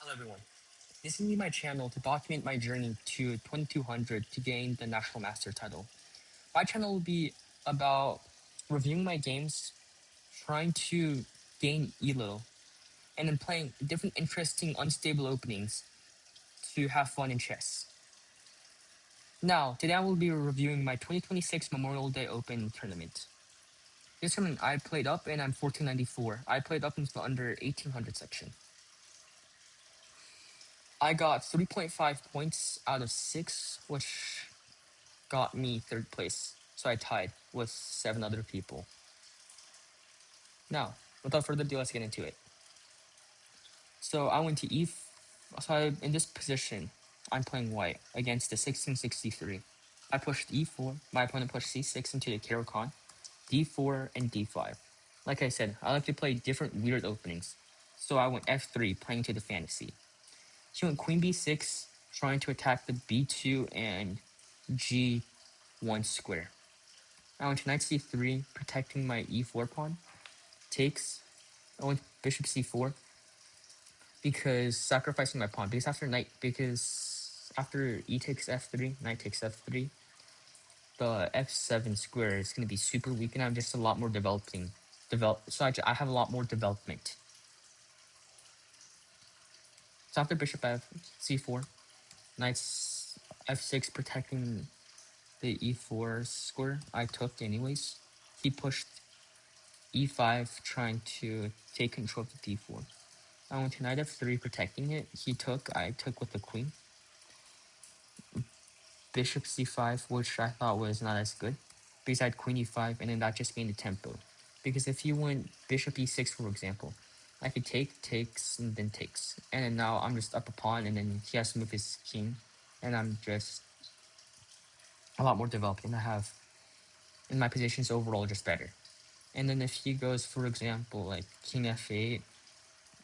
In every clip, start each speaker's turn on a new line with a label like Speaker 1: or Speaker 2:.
Speaker 1: Hello everyone. This is going to be my channel to document my journey to 2200 to gain the National Master title. My channel will be about reviewing my games, trying to gain ELO, and then playing different interesting unstable openings to have fun in chess. Now, today I will be reviewing my 2026 Memorial Day Open tournament. This tournament I played up and I'm 1494. I played up into the under 1800 section. I got 3.5 points out of 6, which got me third place. So I tied with 7 other people. Now, without further ado, let's get into it. So I went to in this position, I'm playing white against the 1663. I pushed e4, my opponent pushed c6 into the Caro-Kann, d4, and d5. Like I said, I like to play different weird openings. So I went f3, playing to the fantasy. She went queen b6, trying to attack the b2 and g1 square. I went to knight c3, protecting my e4 pawn. Takes. I went bishop c4 because sacrificing my pawn. Because after e takes f3, knight takes f3, the f7 square is going to be super weak, and I'm just a lot more So I have a lot more development. So after bishop c4, knight f6 protecting the e4 square, I took anyways. He pushed e5 trying to take control of the d4. I went to knight f3 protecting it. I took with the queen. Bishop c5, which I thought was not as good, because I had queen e5, and then that just gained the tempo. Because if you went bishop e6, for example, I could takes, and then takes. And then now I'm just up a pawn, and then he has to move his king, and I'm just a lot more developed, and and my position's overall just better. And then if he goes, for example, like king f8,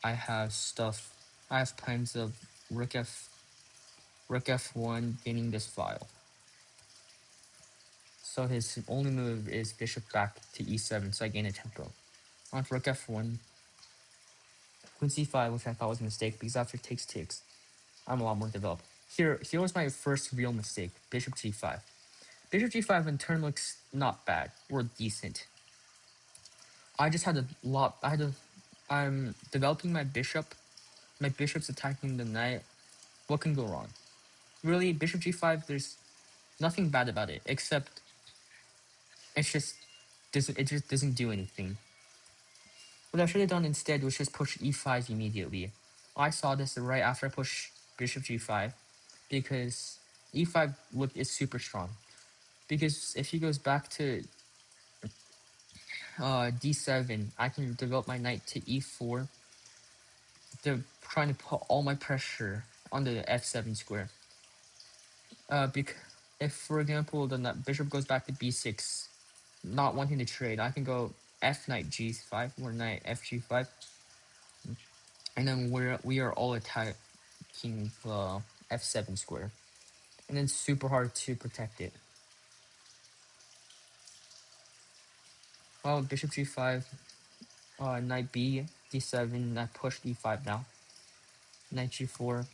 Speaker 1: I have plans of rook f1 gaining this file. So his only move is bishop back to e7, so I gain a tempo. On rook f1, queen c5, which I thought was a mistake because after takes, I'm a lot more developed. Here was my first real mistake, bishop g5. Bishop g5 in turn looks not bad, or decent. I just had a lot, I'm developing my bishop's attacking the knight. What can go wrong? Really, bishop g5, there's nothing bad about it, except it just doesn't do anything. What I should have done instead was just push e5 immediately. I saw this right after I pushed bishop g5, because e5 is super strong. Because if he goes back to d7, I can develop my knight to e4. They're trying to put all my pressure on the f7 square. If, for example, the bishop goes back to b6, not wanting to trade, I can go f knight g5 or knight f g5, and then we are all attacking the f7 square, and then super hard to protect it. Well, bishop g5, knight b d7, I push d5 now. Knight g4,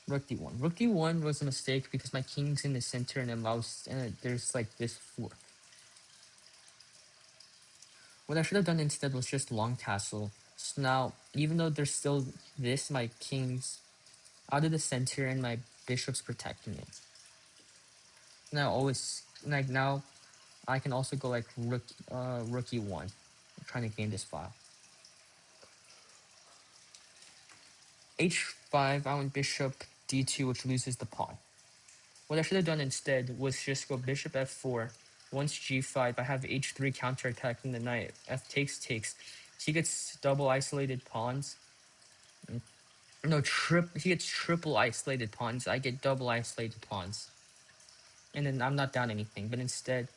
Speaker 1: rook d1. Rook d1 was a mistake because my king's in the center and there's like this fork. What I should have done instead was just long castle. So now, even though there's still this, my king's out of the center and my bishop's protecting it. Now I can also go like rook e1, trying to gain this file. h5, I went bishop d2, which loses the pawn. What I should have done instead was just go bishop f4. Once g5, I have h3 counterattacking the knight. F takes. He gets double isolated pawns. No, he gets triple isolated pawns. I get double isolated pawns. And then I'm not down anything. But instead,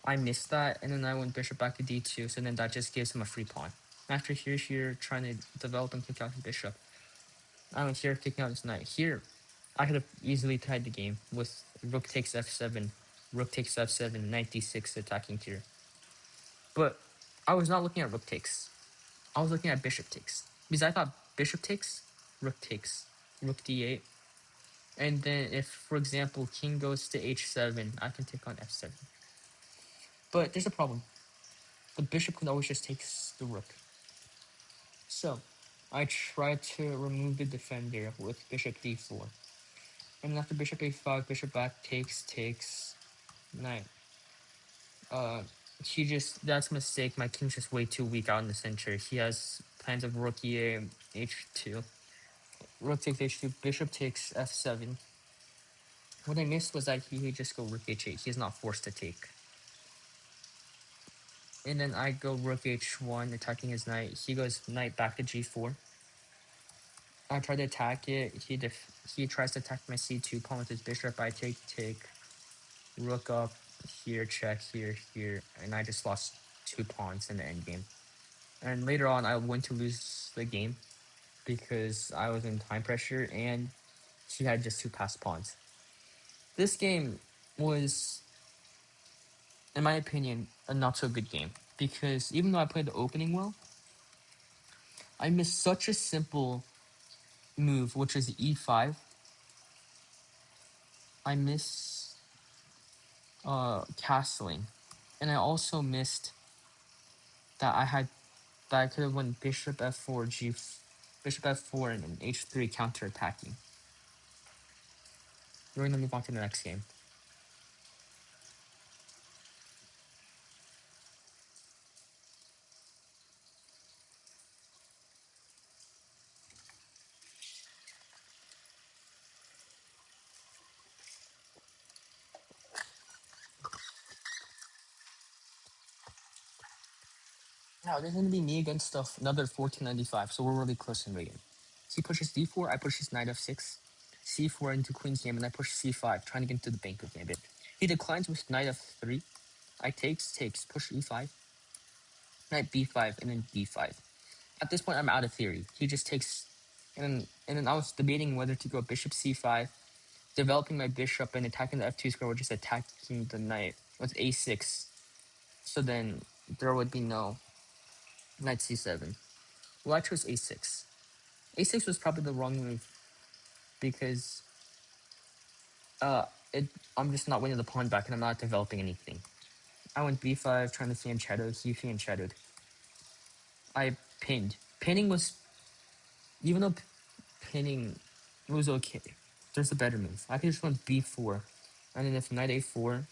Speaker 1: I missed that. And then I went bishop back to d2. So then that just gives him a free pawn. After here, trying to develop and kick out the bishop. I went here, kicking out his knight. Here, I could have easily tied the game with rook takes f7, rook takes f7, knight d6 attacking here. But I was not looking at rook takes. I was looking at bishop takes. Because I thought bishop takes, rook takes, rook d8. And then if, for example, king goes to h7, I can take on f7. But there's a problem. The bishop can always just take the rook. So I try to remove the defender with bishop d4. And then after bishop a5, bishop back takes knight. That's a mistake. My king's just way too weak out in the center. He has plans of rook e8, h2. Rook takes h2, bishop takes f7. What I missed was that he could just go rook h8. He's not forced to take. And then I go rook h1, attacking his knight. He goes knight back to g4. I try to attack it. He tries to attack my c2 pawn with his bishop. I take, rook up, here, check, here, and I just lost 2 pawns in the endgame. And later on, I went to lose the game because I was in time pressure and he had just 2 passed pawns. This game was, in my opinion, a not so good game because even though I played the opening well, I missed such a simple move, which is e5. I missed castling, and I also missed that I could have won bishop f4, bishop f4, and then h3 counter-attacking. We're going to move on to the next game. Now, this is going to be me against another 1495, so we're really close in rating. He pushes d4, I push his knight f6, c4 into queen's game, and I push c5, trying to get into the banker gambit. He declines with knight f3. I takes, push e5, knight b5, and then d5. At this point, I'm out of theory. He just takes, and then I was debating whether to go bishop c5, developing my bishop and attacking the f2 square, or just attacking the knight with a6. So then there would be no knight c7. Well, I chose a6. A6 was probably the wrong move because uh, it I'm just not winning the pawn back and I'm not developing anything. I went b5, trying to fan shadow. He fan shadowed. I pinned. Pinning was, even though pinning was okay, there's a better move. I could just went b4, and then if knight a4,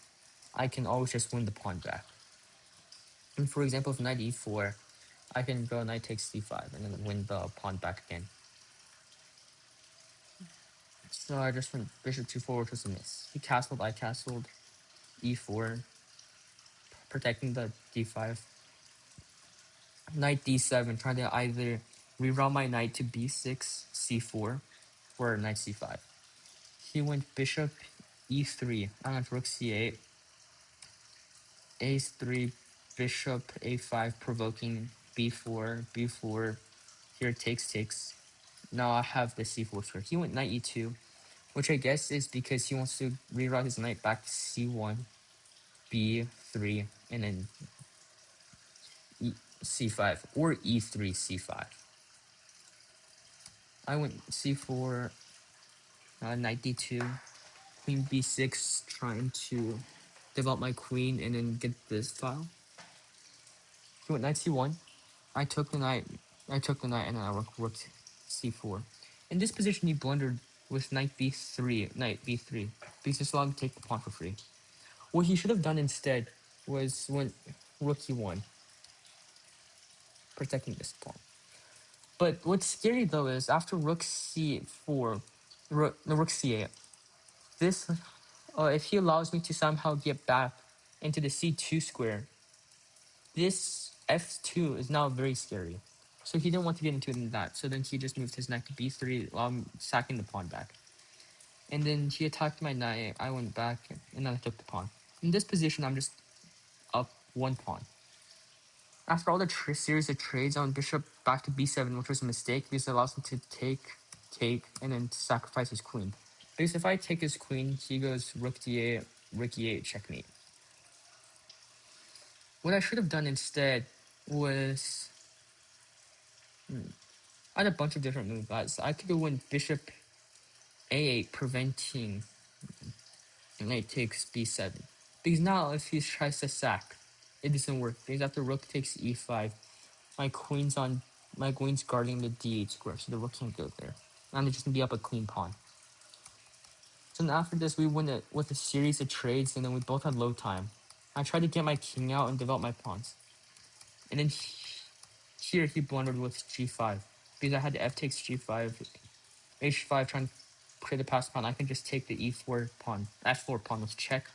Speaker 1: I can always just win the pawn back. And for example, if knight e4, I can go knight takes c5 and then win the pawn back again. So I just went bishop 2-4, which was a miss. He castled, I castled, e4, protecting the d5. Knight d7, trying to either reroute my knight to b6, c4, or knight c5. He went bishop e3, I went rook c8, a3, bishop a5, provoking b4, b4, here takes. Now I have the c4 square. He went knight e2, which I guess is because he wants to reroute his knight back to c1, b3, and then c5, or e3, c5. I went c4, knight d2, queen b6, trying to develop my queen and then get this file. He went knight c1. I took the knight, and then I rooked c4. In this position, he blundered with knight b3, because this allowed him to take the pawn for free. What he should have done instead was went rook e1, protecting this pawn. But what's scary though is after rook c4, rook c8, this, if he allows me to somehow get back into the c2 square, this f2 is now very scary. So he didn't want to get into that. So then he just moved his knight to b3 while I'm sacking the pawn back. And then he attacked my knight. I went back and then I took the pawn. In this position, I'm just up 1 pawn. After all the series of trades, I went bishop back to b7, which was a mistake because it allows him to take, and then sacrifice his queen. Because if I take his queen, he goes rook d8, rook e8, checkmate. What I should have done instead was I had a bunch of different moves, guys. I could go win bishop a8, preventing knight takes b7. Because now if he tries to sack, it doesn't work. Because after rook takes e5, my queen's guarding the d8 square, so the rook can't go there. And it's just gonna be up a clean pawn. So then after this, we win it with a series of trades, and then we both had low time. I tried to get my king out and develop my pawns. And then here he blundered with g5. Because I had the f takes g5, h5 trying to create a pass pawn. I can just take the e4 pawn, f4 pawn with check,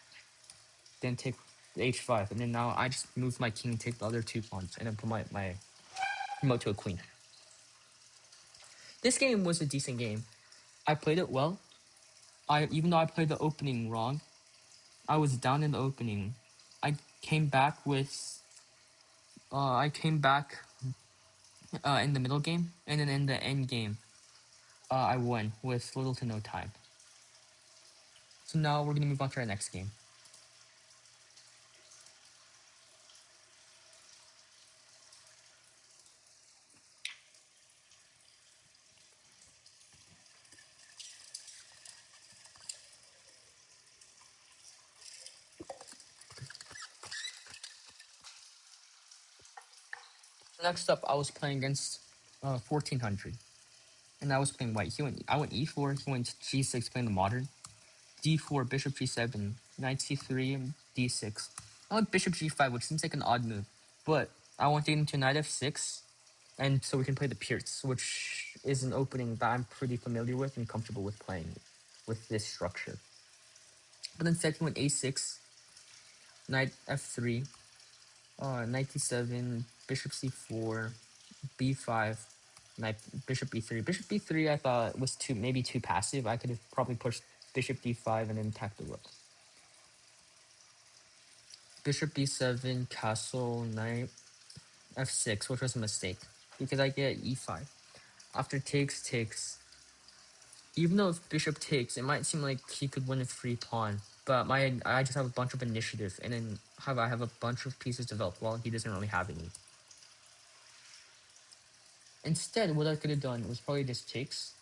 Speaker 1: then take the h5. And then now I just move my king, take the other two pawns, and then put my promote to a queen. This game was a decent game. I played it well. Even though I played the opening wrong, I was down in the opening. I came back in the middle game, and then in the end game, I won with little to no time. So now we're gonna move on to our next game. Next up, I was playing against 1400, and I was playing white. I went e4. He went g6, playing the modern. d4, bishop g7, knight c3, and d6. I went bishop g5, which seems like an odd move, but I went into knight f6, and so we can play the Pierce, which is an opening that I'm pretty familiar with and comfortable with playing with this structure. But instead, he went a6, knight f3, knight d7, bishop c4, b5, knight bishop b3. Bishop b3 I thought was maybe too passive. I could have probably pushed bishop d5 and then attacked the rook. Bishop b7, castle, knight f6, which was a mistake because I get e5. After takes. Even though if bishop takes, it might seem like he could win a free pawn, but I just have a bunch of initiative, and then I have a bunch of pieces developed while he doesn't really have any. Instead, what I could have done was probably just takes,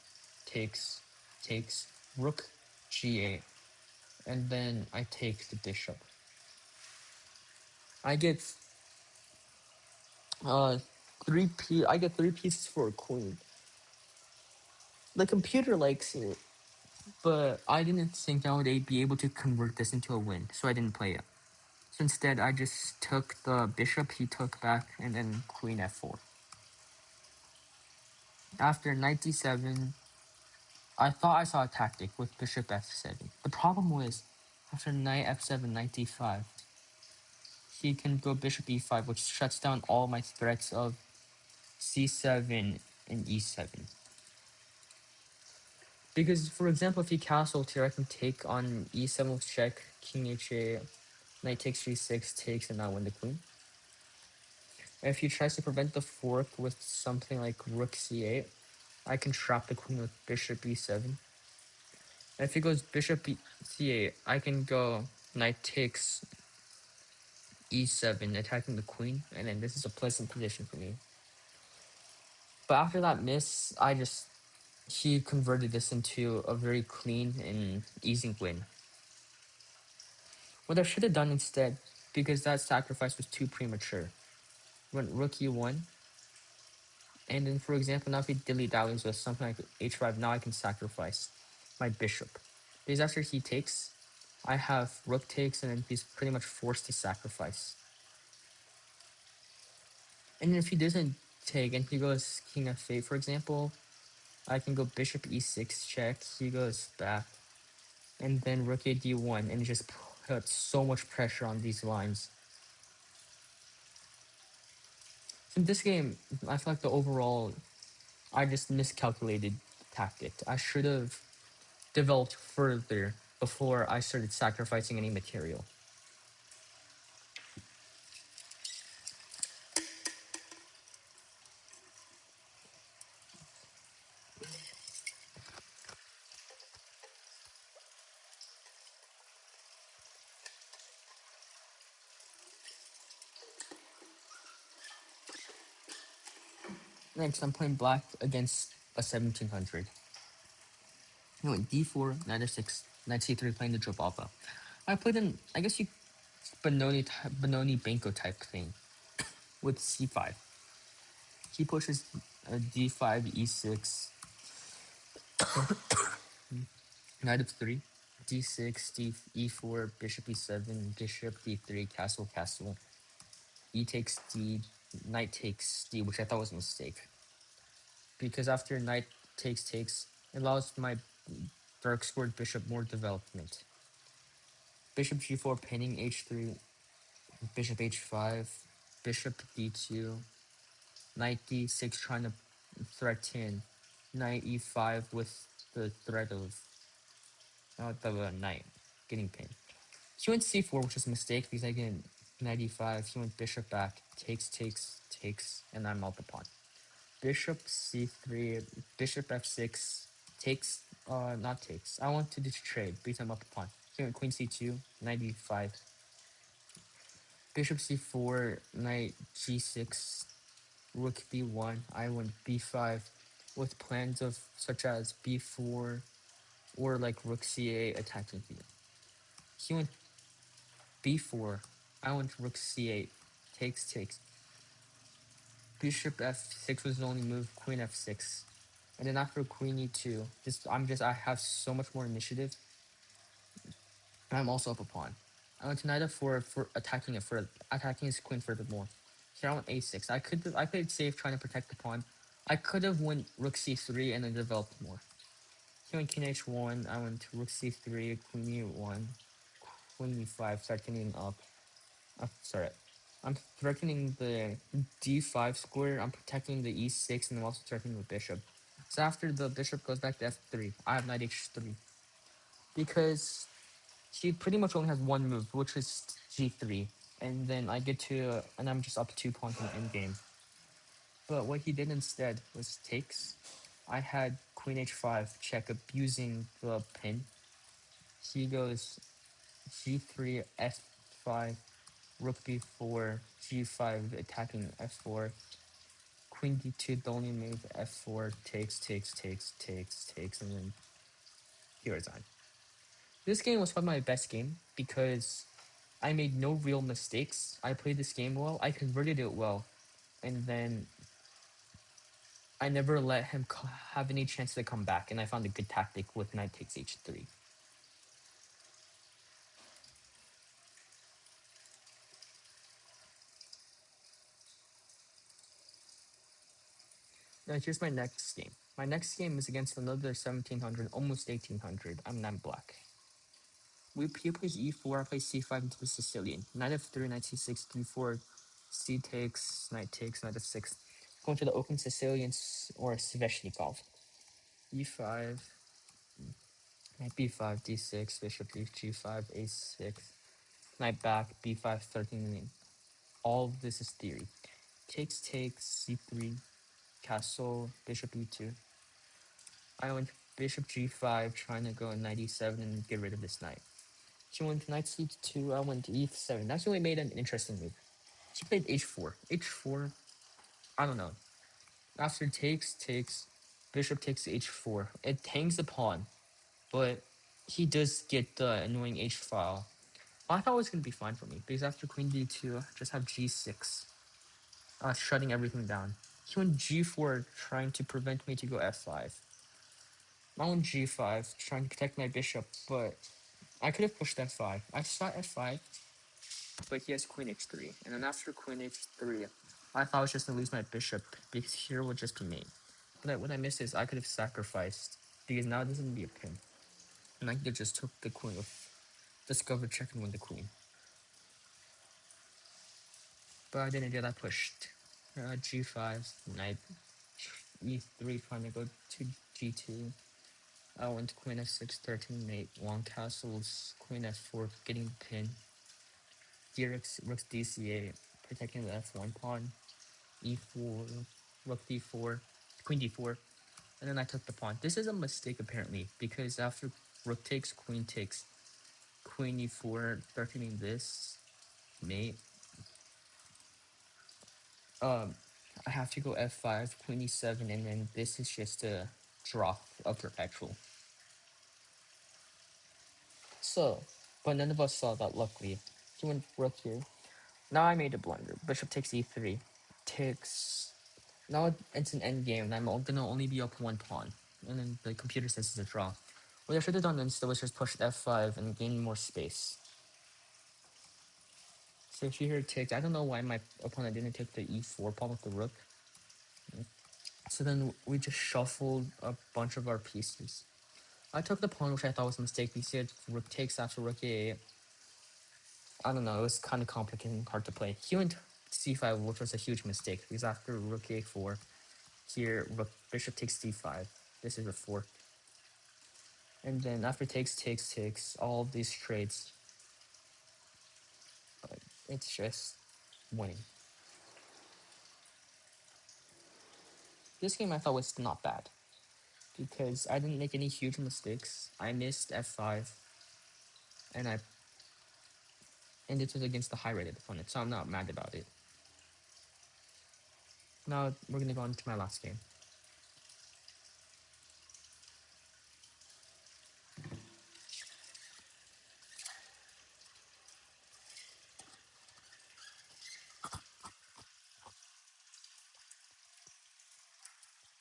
Speaker 1: rook g8, and then I take the bishop. I get I get three pieces for a queen. The computer likes it, but I didn't think I would be able to convert this into a win, so I didn't play it. So instead, I just took the bishop he took back, and then queen f4. After knight d7, I thought I saw a tactic with bishop f7. The problem was, after knight f7, knight d5, he can go bishop e5, which shuts down all my threats of c7 and e7. Because, for example, if he castles here, I can take on e7 with check, king h8, knight takes g6, takes, and now win the queen. And if he tries to prevent the fork with something like rook c8, I can trap the queen with bishop e7. And if he goes bishop c8, I can go knight takes e7, attacking the queen, and then this is a pleasant position for me. But after that miss, he converted this into a very clean and easy win. What I should have done instead, because that sacrifice was too premature, went rook e1, and then for example, now if he dilly-dallies with something like h5, now I can sacrifice my bishop. Because after he takes, I have rook takes, and then he's pretty much forced to sacrifice. And then if he doesn't take, and he goes king f8, for example, I can go bishop e6 check, he goes back, and then rook a d1, and it just puts so much pressure on these lines. In this game, I feel like I just miscalculated tactic. I should have developed further before I started sacrificing any material. Next, I'm playing black against a 1700. I went d4, knight f6, knight c3, playing the Jobava. I played an, I guess you, Benoni Banco type thing with c5. He pushes d5, e6, knight of 3, d6, e4, bishop e7, bishop d3, castle, castle, e takes d, knight takes d, which I thought was a mistake. Because after knight takes, it allows my dark squared bishop more development. Bishop g4, pinning h3, bishop h5, bishop d2, knight d6, trying to threaten knight e5 with the threat of the knight getting pinned. He went c4, which is a mistake because I get knight e5. He went bishop back, takes, and I'm out the pawn. Bishop c3, bishop f6, takes, not takes. I want to do trade because I'm up the pawn. He went queen c2, knight e5, bishop c4, knight g6, rook b1. I went b5 with plans of such as b4 or like rook c8 attacking here. He went b4. I went rook c8, takes. Bishop f6 was the only move. Queen f6, and then after queen e2, I have so much more initiative. And I'm also up a pawn. I went to knight f4 for attacking his queen furthermore. Here I went a6. I played safe trying to protect the pawn. I could have went rook c3 and then developed more. Here went king h1. I went to rook c3, queen e1, queen e5, threatening up. Sorry. I'm threatening the d5 square. I'm protecting the e6, and I'm also threatening the bishop. So after the bishop goes back to f3, I have knight h3 because she pretty much only has one move, which is g3, and then I get to, and I'm just up 2 pawns in the endgame. But what he did instead was takes. I had queen h5 check, abusing the pin. He goes g3, f5, rook b4, g5, attacking f4, queen d2, the only move, f4, takes, and then he resigned. This game was probably my best game because I made no real mistakes. I played this game well. I converted it well, and then I never let him have any chance to come back. And I found a good tactic with knight takes h3. Now here's my next game. My next game is against another 1700, almost 1800. I'm not black. He plays e4, I play c5 into the Sicilian. Knight f3, knight c6, d4, c takes, knight f6. Going to the open Sicilians or Sveshnikov. e5, knight b5, d6, bishop g5, a6, knight back, b5, 13. All of this is theory. Takes, c3, castle, bishop e2. I went bishop g5, trying to go knight e7 and get rid of this knight. She went knight c2, I went e7. That's really made an interesting move. She played h4. h4, I don't know. After takes, bishop takes h4. It hangs the pawn, but he does get the annoying h file. I thought it was going to be fine for me, because after queen d2, just have g6, shutting everything down. He went g4, trying to prevent me to go f5. I went g5, trying to protect my bishop, but I could have pushed f5. I shot f5, but he has queen h3. And then after queen h3, I thought I was just going to lose my bishop, because here would just be mate. But what I missed is I could have sacrificed, because now it doesn't be a pin. And I could have just took the queen with discovered check and win the queen. But I didn't get that pushed. G5, knight e3, trying to go to g2. I went queen f6, 13, mate, 1 castles, queen f4, getting pinned. Rook dca, protecting the f1 pawn. E4, rook d4, queen d4, and then I took the pawn. This is a mistake apparently, because after rook takes, queen e4, threatening this, mate. I have to go f5, queen e7, and then this is just a draw of perpetual. So, but none of us saw that, luckily. He went rook here. Now I made a blunder. Bishop takes e3. Takes... Now it's an endgame, and I'm gonna only be up one pawn. And then the computer says it's a draw. What I should have done instead was just pushed f5 and gain more space. So if you hear takes, I don't know why my opponent didn't take the e4 pawn with the rook. So then we just shuffled a bunch of our pieces. I took the pawn, which I thought was a mistake. We see it rook takes after rook a8. I don't know, it was kind of complicated and hard to play. He went c5, which was a huge mistake, because after rook a4, here rook bishop takes d5. This is a fork. And then after takes, all of these trades, it's just winning. This game I thought was not bad, because I didn't make any huge mistakes. I missed f5, and it was against the high-rated opponent, so I'm not mad about it. Now we're gonna go on to my last game.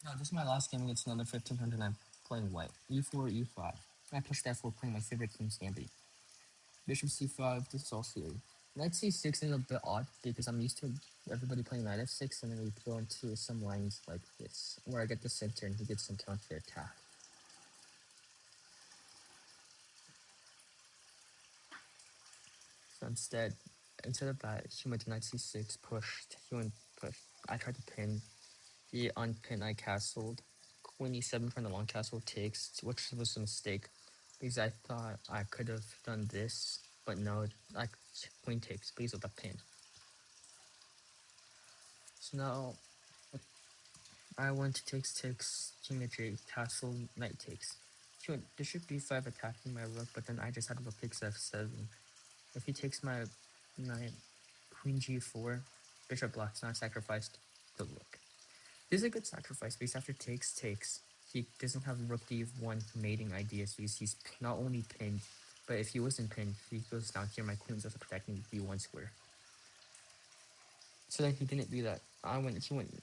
Speaker 1: Now this is my last game against another 1500. I'm playing white. e4, e5. I pushed f4, playing my favorite King's Gambit. Bishop c5. This is also knight c6 is a bit odd because I'm used to everybody playing knight f6, and then we go into some lines like this, where I get the center and he gets some counter attack. So instead of that, he went to knight c6, pushed. He went push. I tried to pin. He unpinned. I castled. Queen e7 from the long castle takes, which was a mistake because I thought I could have done this, but no, like queen takes, please with a pin. So now I went to takes, king h8, castle, knight takes. He went bishop b5 attacking my rook, but then I just had rook takes f7. If he takes my knight, queen g4, bishop blocks, now I sacrificed the rook. This is a good sacrifice because after takes, he doesn't have rook d1 mating ideas because he's not only pinned, but if he wasn't pinned, he goes down here, my queen's also protecting the d1 square. So then he didn't do that. He went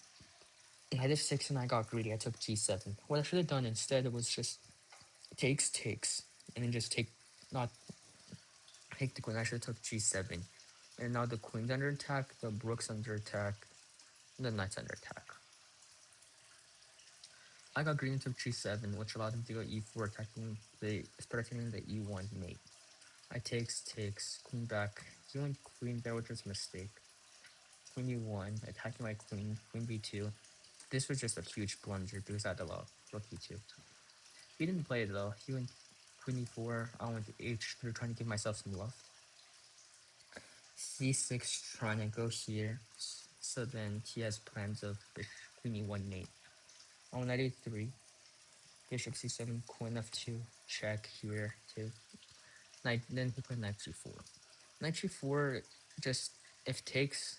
Speaker 1: knight f6 and I got greedy. I took g7. What I should have done instead was just takes, and then just not take the queen. I should have took g7. And now the queen's under attack, the rook's under attack, and the knight's under attack. I got green and took g7, which allowed him to go e4, protecting the e1 mate. I takes, queen back. He went queen there, which was a mistake. Queen e1, attacking my queen b2. This was just a huge blunder because I had to allow rook e2. He didn't play it though. He went queen e4, I went to h3, trying to give myself some love. c6, trying to go here. So then he has plans of queen e1 mate. On knight a3, bishop c7, queen f2, check here too. Then he played knight g4. Knight g4, just if takes,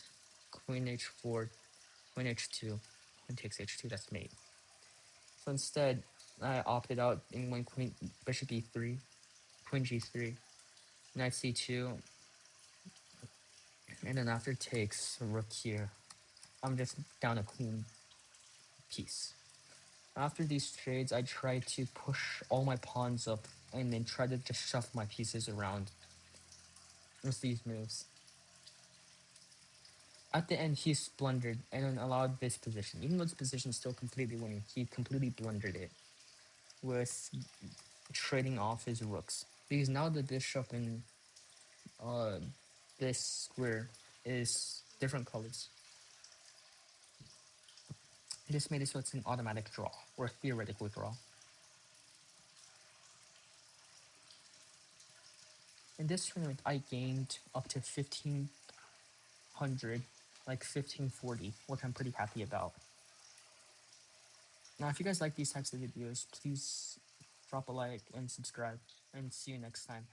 Speaker 1: queen h4, queen h2, queen takes h2, that's mate. So instead, I opted out and went queen, bishop e3, queen g3, knight c2, and then after takes, rook here. I'm just down a queen piece. After these trades, I tried to push all my pawns up and then try to just shuffle my pieces around with these moves. At the end, he blundered and then allowed this position. Even though this position is still completely winning, he completely blundered it with trading off his rooks. Because now the bishop in this square is different colors. This made it so it's an automatic draw, or a theoretical draw. In this tournament, I gained up to 1500, like 1540, which I'm pretty happy about. Now, if you guys like these types of videos, please drop a like and subscribe, and see you next time.